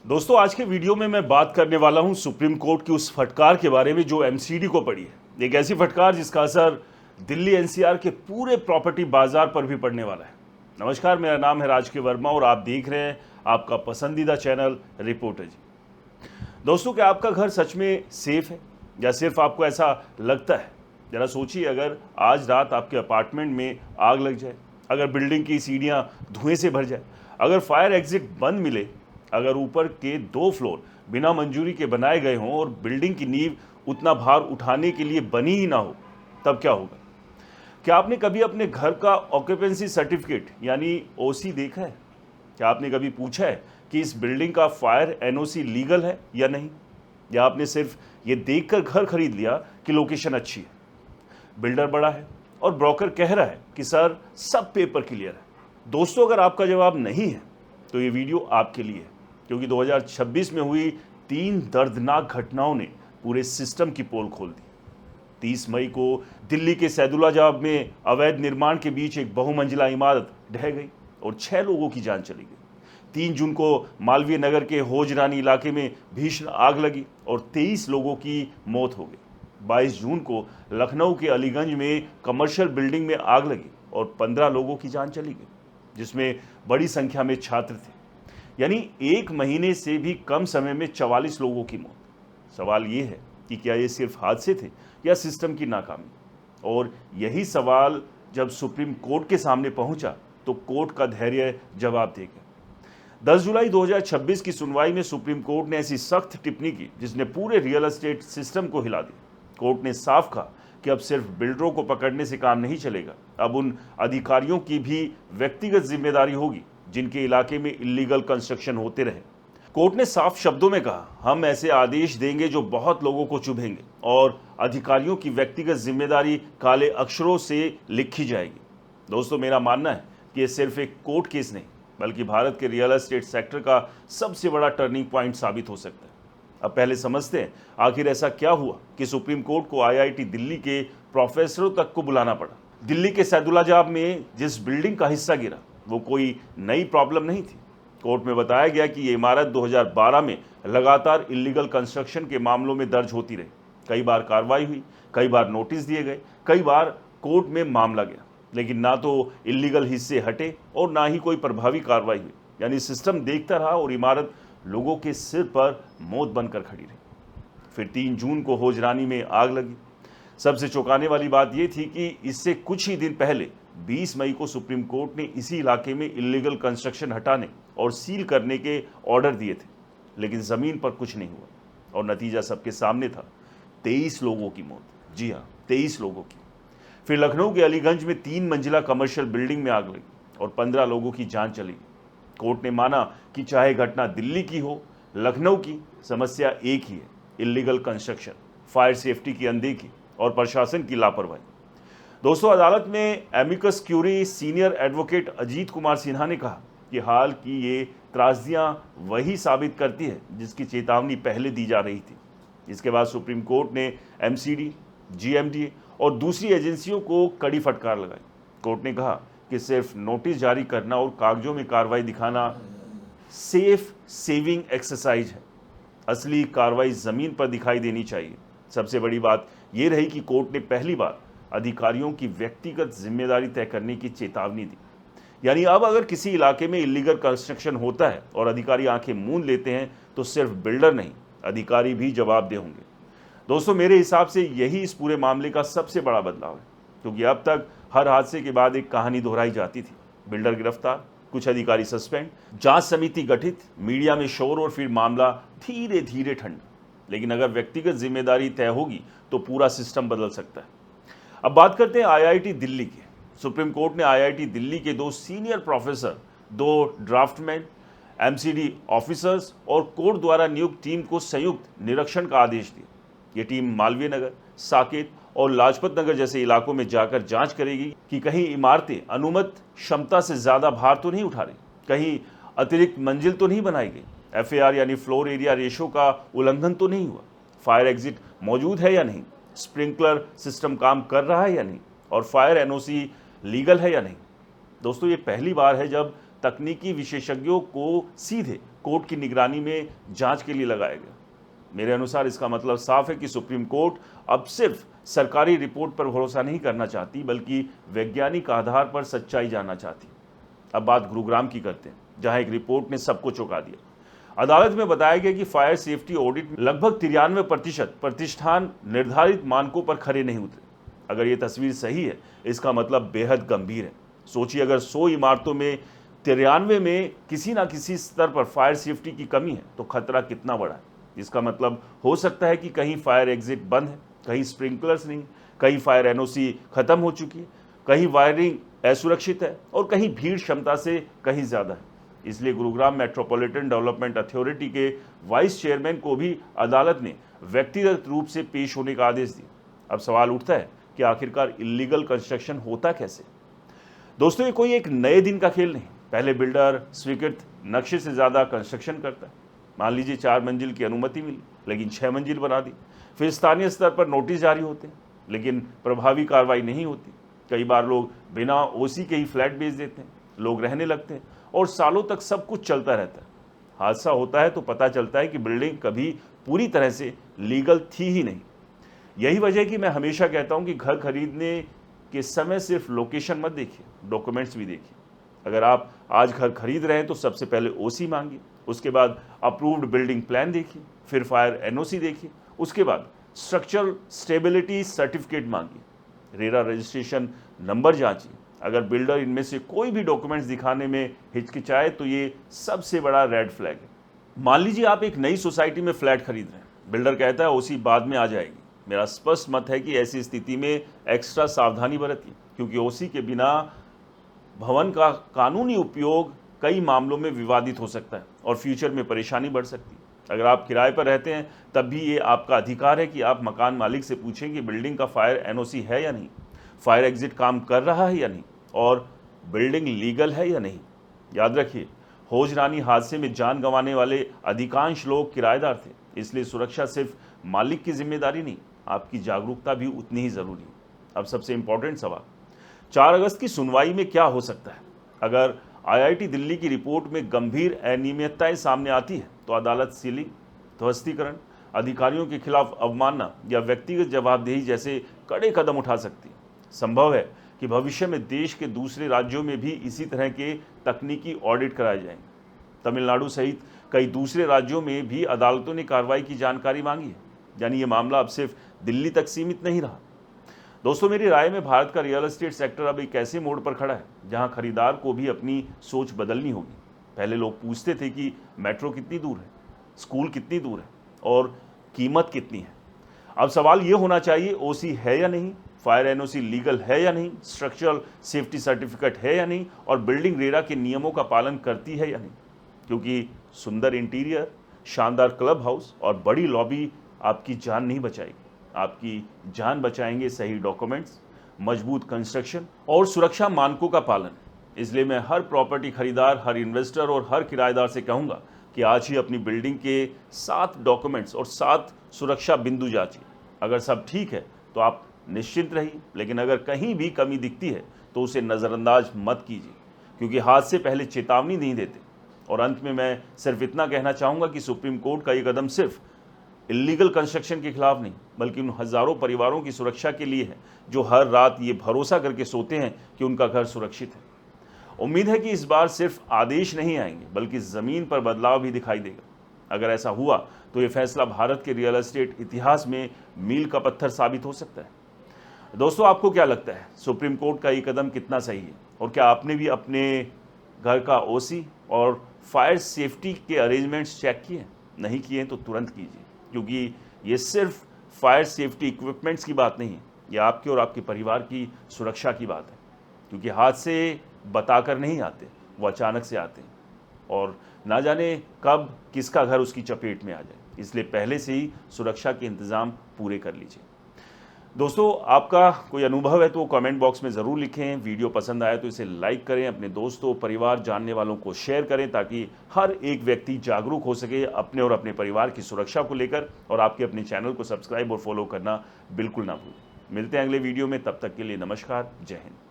दोस्तों, आज के वीडियो में मैं बात करने वाला हूं सुप्रीम कोर्ट की उस फटकार के बारे में जो एमसीडी को पड़ी है। एक ऐसी फटकार जिसका असर दिल्ली एनसीआर के पूरे प्रॉपर्टी बाजार पर भी पड़ने वाला है। नमस्कार, मेरा नाम है राजकीय वर्मा और आप देख रहे हैं आपका पसंदीदा चैनल रिपोर्टर जी। दोस्तों, क्या आपका घर सच में सेफ है या सिर्फ आपको ऐसा लगता है? जरा सोचिए, अगर आज रात आपके अपार्टमेंट में आग लग जाए, अगर बिल्डिंग की सीढ़ियां धुएं से भर जाए, अगर फायर एग्जिट बंद मिले, अगर ऊपर के 2 फ्लोर बिना मंजूरी के बनाए गए हों और बिल्डिंग की नींव उतना भार उठाने के लिए बनी ही ना हो, तब क्या होगा? क्या आपने कभी अपने घर का ऑक्यूपेंसी सर्टिफिकेट यानी ओसी देखा है? क्या आपने कभी पूछा है कि इस बिल्डिंग का फायर एनओसी लीगल है या नहीं? या आपने सिर्फ ये देखकर घर खरीद लिया कि लोकेशन अच्छी है, बिल्डर बड़ा है और ब्रोकर कह रहा है कि सर सब पेपर क्लियर है? दोस्तों, अगर आपका जवाब नहीं है तो ये वीडियो आपके लिए है, क्योंकि 2026 में हुई 3 दर्दनाक घटनाओं ने पूरे सिस्टम की पोल खोल दी। 30 मई को दिल्ली के सैदुल्लाजाब में अवैध निर्माण के बीच एक बहुमंजिला इमारत ढह गई और 6 लोगों की जान चली गई। 3 जून को मालवीय नगर के होजरानी इलाके में भीषण आग लगी और 23 लोगों की मौत हो गई। 22 जून को लखनऊ के अलीगंज में कमर्शियल बिल्डिंग में आग लगी और 15 लोगों की जान चली गई, जिसमें बड़ी संख्या में छात्र थे। यानी 1 महीने से भी कम समय में 44 लोगों की मौत। सवाल ये है कि क्या ये सिर्फ हादसे थे या सिस्टम की नाकामी? और यही सवाल जब सुप्रीम कोर्ट के सामने पहुंचा तो कोर्ट का धैर्य जवाब दे गया। 10 जुलाई 2026 की सुनवाई में सुप्रीम कोर्ट ने ऐसी सख्त टिप्पणी की जिसने पूरे रियल एस्टेट सिस्टम को हिला दिया। कोर्ट ने साफ कहा कि अब सिर्फ बिल्डरों को पकड़ने से काम नहीं चलेगा, अब उन अधिकारियों की भी व्यक्तिगत जिम्मेदारी होगी जिनके इलाके में इल्लीगल कंस्ट्रक्शन होते रहे। कोर्ट ने साफ शब्दों में कहा, हम ऐसे आदेश देंगे जो बहुत लोगों को चुभेंगे और अधिकारियों की व्यक्तिगत जिम्मेदारी काले अक्षरों से लिखी जाएगी। दोस्तों, मेरा मानना है कि यह सिर्फ एक कोर्ट केस नहीं बल्कि भारत के रियल एस्टेट सेक्टर का सबसे बड़ा टर्निंग पॉइंट साबित हो सकता है। अब पहले समझते हैं आखिर ऐसा क्या हुआ कि सुप्रीम कोर्ट को आईआईटी दिल्ली के प्रोफेसरों तक को बुलाना पड़ा। दिल्ली के सैदुल्लाजाब में जिस बिल्डिंग का हिस्सा गिरा वो कोई नई प्रॉब्लम नहीं थी। कोर्ट में बताया गया कि ये इमारत 2012 में लगातार इल्लीगल कंस्ट्रक्शन के मामलों में दर्ज होती रही। कई बार कार्रवाई हुई, कई बार नोटिस दिए गए, कई बार कोर्ट में मामला गया, लेकिन ना तो इल्लीगल हिस्से हटे और ना ही कोई प्रभावी कार्रवाई हुई। यानी सिस्टम देखता रहा और इमारत लोगों के सिर पर मौत बनकर खड़ी रही। फिर 3 जून को होजरानी में आग लगी। सबसे चौंकाने वाली बात यह थी कि इससे कुछ ही दिन पहले 20 मई को सुप्रीम कोर्ट ने इसी इलाके में इल्लीगल कंस्ट्रक्शन हटाने और सील करने के ऑर्डर दिए थे, लेकिन जमीन पर कुछ नहीं हुआ और नतीजा सबके सामने था, 23 लोगों की मौत। जी हाँ, 23 लोगों की। फिर लखनऊ के अलीगंज में 3 मंजिला कमर्शियल बिल्डिंग में आग लगी और 15 लोगों की जान चली गई। कोर्ट ने माना कि चाहे घटना दिल्ली की हो, लखनऊ की, समस्या एक ही है, इल्लीगल कंस्ट्रक्शन, फायर सेफ्टी की अनदेखी और प्रशासन की लापरवाही। दोस्तों, अदालत में amicus curiae senior advocate Ajit Kumar Sinha ने कहा कि हाल की ये त्रासदियां वही साबित करती है जिसकी चेतावनी पहले दी जा रही थी। इसके बाद सुप्रीम कोर्ट ने एमसीडी, जीएमडीए और दूसरी एजेंसियों को कड़ी फटकार लगाई। कोर्ट ने कहा कि सिर्फ नोटिस जारी करना और कागजों में कार्रवाई दिखाना सेफ सेविंग एक्सरसाइज है, असली कार्रवाई जमीन पर दिखाई देनी चाहिए। सबसे बड़ी बात यह रही कि कोर्ट ने पहली बार अधिकारियों की व्यक्तिगत जिम्मेदारी तय करने की चेतावनी दी। यानी अब अगर किसी इलाके में इल्लीगल कंस्ट्रक्शन होता है और अधिकारी आंखें मूंद लेते हैं तो सिर्फ बिल्डर नहीं, अधिकारी भी जवाबदेह होंगे। दोस्तों, मेरे हिसाब से यही इस पूरे मामले का सबसे बड़ा बदलाव है, क्योंकि अब तक हर हादसे के बाद एक कहानी दोहराई जाती थी। बिल्डर गिरफ्तार, कुछ अधिकारी सस्पेंड, जांच समिति गठित, मीडिया में शोर और फिर मामला धीरे धीरे ठंडा। लेकिन अगर व्यक्तिगत जिम्मेदारी तय होगी तो पूरा सिस्टम बदल सकता है। अब बात करते हैं आईआईटी दिल्ली की। सुप्रीम कोर्ट ने आईआईटी दिल्ली के 2 senior professor, 2 draftsman, MCD officers और कोर्ट द्वारा नियुक्त टीम को संयुक्त निरीक्षण का आदेश दिया। ये टीम मालवीय नगर, साकेत और लाजपत नगर जैसे इलाकों में जाकर जांच करेगी कि कहीं इमारतें अनुमत क्षमता से ज़्यादा भार तो नहीं उठा रही, कहीं अतिरिक्त मंजिल तो नहीं बनाई गई, एफएआर यानी फ्लोर एरिया रेशो का उल्लंघन तो नहीं हुआ, फायर एग्जिट मौजूद है या नहीं, स्प्रिंकलर सिस्टम काम कर रहा है या नहीं, और फायर एनओसी लीगल है या नहीं। दोस्तों, ये पहली बार है जब तकनीकी विशेषज्ञों को सीधे कोर्ट की निगरानी में जांच के लिए लगाया गया। मेरे अनुसार इसका मतलब साफ है कि सुप्रीम कोर्ट अब सिर्फ सरकारी रिपोर्ट पर भरोसा नहीं करना चाहती, बल्कि वैज्ञानिक आधार पर सच्चाई जानना चाहती। अब बात गुरुग्राम की करते हैं, जहां एक रिपोर्ट ने सबको चौंका दिया। अदालत में बताया गया कि फायर सेफ्टी ऑडिट में लगभग 93% प्रतिष्ठान निर्धारित मानकों पर खरे नहीं उतरे। अगर ये तस्वीर सही है, इसका मतलब बेहद गंभीर है। सोचिए, अगर 100 इमारतों में 93 में किसी ना किसी स्तर पर फायर सेफ्टी की कमी है, तो खतरा कितना बड़ा है। इसका मतलब हो सकता है कि कहीं फायर एग्जिट बंद है, कहीं स्प्रिंकलर्स नहीं, कहीं फायर एनओसी खत्म हो चुकी है, कहीं वायरिंग असुरक्षित है और कहीं भीड़ क्षमता से कहीं ज़्यादा है। इसलिए गुरुग्राम मेट्रोपॉलिटन डेवलपमेंट अथॉरिटी के वाइस चेयरमैन को भी अदालत ने व्यक्तिगत रूप से पेश होने का आदेश दिया। अब सवाल उठता है कि आखिरकार इलीगल कंस्ट्रक्शन होता कैसे। दोस्तों, ये कोई एक नए दिन का खेल नहीं। पहले बिल्डर स्वीकृत नक्शे से ज़्यादा कंस्ट्रक्शन करता है। मान लीजिए 4 मंजिल की अनुमति मिली, लेकिन 6 मंजिल बना दी। फिर स्थानीय स्तर पर नोटिस जारी होते हैं, लेकिन प्रभावी कार्रवाई नहीं होती। कई बार लोग बिना ओसी के ही फ्लैट बेच देते हैं, लोग रहने लगते हैं और सालों तक सब कुछ चलता रहता है। हादसा होता है तो पता चलता है कि बिल्डिंग कभी पूरी तरह से लीगल थी ही नहीं। यही वजह है कि मैं हमेशा कहता हूं कि घर खरीदने के समय सिर्फ लोकेशन मत देखिए, डॉक्यूमेंट्स भी देखिए। अगर आप आज घर खरीद रहे हैं तो सबसे पहले ओसी मांगिए, उसके बाद अप्रूव्ड बिल्डिंग प्लान देखिए, फिर फायर एनओसी देखिए, उसके बाद स्ट्रक्चरल स्टेबिलिटी सर्टिफिकेट मांगिए, रेरा रजिस्ट्रेशन नंबर जांचिए। अगर बिल्डर इनमें से कोई भी डॉक्यूमेंट्स दिखाने में हिचकिचाए तो ये सबसे बड़ा रेड फ्लैग है। मान लीजिए आप एक नई सोसाइटी में फ्लैट खरीद रहे हैं, बिल्डर कहता है ओसी बाद में आ जाएगी। मेरा स्पष्ट मत है कि ऐसी स्थिति में एक्स्ट्रा सावधानी बरतिए, क्योंकि ओसी के बिना भवन का कानूनी उपयोग कई मामलों में विवादित हो सकता है और फ्यूचर में परेशानी बढ़ सकती है। अगर आप किराए पर रहते हैं तब भी ये आपका अधिकार है कि आप मकान मालिक से पूछें कि बिल्डिंग का फायर एनओसी है या नहीं, फायर एग्जिट काम कर रहा है या नहीं और बिल्डिंग लीगल है या नहीं। याद रखिए, होजरानी हादसे में जान गंवाने वाले अधिकांश लोग किराएदार थे, इसलिए सुरक्षा सिर्फ मालिक की जिम्मेदारी नहीं, आपकी जागरूकता भी उतनी ही जरूरी है। अब सबसे इंपॉर्टेंट सवाल, 4 अगस्त की सुनवाई में क्या हो सकता है। अगर आईआईटी दिल्ली की रिपोर्ट में गंभीर अनियमितताएं सामने आती है तो अदालत सीलिंग, ध्वस्तीकरण, अधिकारियों के खिलाफ अवमानना या व्यक्तिगत जवाबदेही जैसे कड़े कदम उठा सकती है। संभव है कि भविष्य में देश के दूसरे राज्यों में भी इसी तरह के तकनीकी ऑडिट कराए जाएंगे। तमिलनाडु सहित कई दूसरे राज्यों में भी अदालतों ने कार्रवाई की जानकारी मांगी है, यानी ये मामला अब सिर्फ दिल्ली तक सीमित नहीं रहा। दोस्तों, मेरी राय में भारत का रियल एस्टेट सेक्टर अब एक ऐसे मोड़ पर खड़ा है जहां खरीदार को भी अपनी सोच बदलनी होगी। पहले लोग पूछते थे कि मेट्रो कितनी दूर है, स्कूल कितनी दूर है और कीमत कितनी है। अब सवाल ये होना चाहिए, ओसी है या नहीं, फायर एनओसी लीगल है या नहीं, स्ट्रक्चरल सेफ्टी सर्टिफिकेट है या नहीं और बिल्डिंग रेरा के नियमों का पालन करती है या नहीं। क्योंकि सुंदर इंटीरियर, शानदार क्लब हाउस और बड़ी लॉबी आपकी जान नहीं बचाएगी, आपकी जान बचाएंगे सही डॉक्यूमेंट्स, मजबूत कंस्ट्रक्शन और सुरक्षा मानकों का पालन। इसलिए मैं हर प्रॉपर्टी खरीदार, हर इन्वेस्टर और हर किराएदार से कहूँगा कि आज ही अपनी बिल्डिंग के 7 डॉक्यूमेंट्स और 7 सुरक्षा बिंदु जांचिए। अगर सब ठीक है तो आप निश्चिंत रहिए, लेकिन अगर कहीं भी कमी दिखती है तो उसे नज़रअंदाज मत कीजिए, क्योंकि हादसे पहले चेतावनी नहीं देते। और अंत में मैं सिर्फ इतना कहना चाहूँगा कि सुप्रीम कोर्ट का ये कदम सिर्फ इलीगल कंस्ट्रक्शन के खिलाफ नहीं, बल्कि उन हज़ारों परिवारों की सुरक्षा के लिए है जो हर रात ये भरोसा करके सोते हैं कि उनका घर सुरक्षित है। उम्मीद है कि इस बार सिर्फ आदेश नहीं आएंगे, बल्कि ज़मीन पर बदलाव भी दिखाई देगा। अगर ऐसा हुआ तो ये फैसला भारत के रियल एस्टेट इतिहास में मील का पत्थर साबित हो सकता है। दोस्तों, आपको क्या लगता है, सुप्रीम कोर्ट का ये कदम कितना सही है और क्या आपने भी अपने घर का ओसी और फायर सेफ्टी के अरेंजमेंट्स चेक किए? नहीं किए तो तुरंत कीजिए, क्योंकि ये सिर्फ फायर सेफ्टी इक्विपमेंट्स की बात नहीं है, ये आपके और आपके परिवार की सुरक्षा की बात है। क्योंकि हादसे बताकर नहीं आते, वो अचानक से आते हैं और ना जाने कब किसका घर उसकी चपेट में आ जाए। इसलिए पहले से ही सुरक्षा के इंतज़ाम पूरे कर लीजिए। दोस्तों, आपका कोई अनुभव है तो कमेंट बॉक्स में ज़रूर लिखें। वीडियो पसंद आए तो इसे लाइक करें, अपने दोस्तों, परिवार, जानने वालों को शेयर करें, ताकि हर एक व्यक्ति जागरूक हो सके अपने और अपने परिवार की सुरक्षा को लेकर। और आपके अपने चैनल को सब्सक्राइब और फॉलो करना बिल्कुल ना भूलें। मिलते हैं अगले वीडियो में, तब तक के लिए नमस्कार, जय हिंद।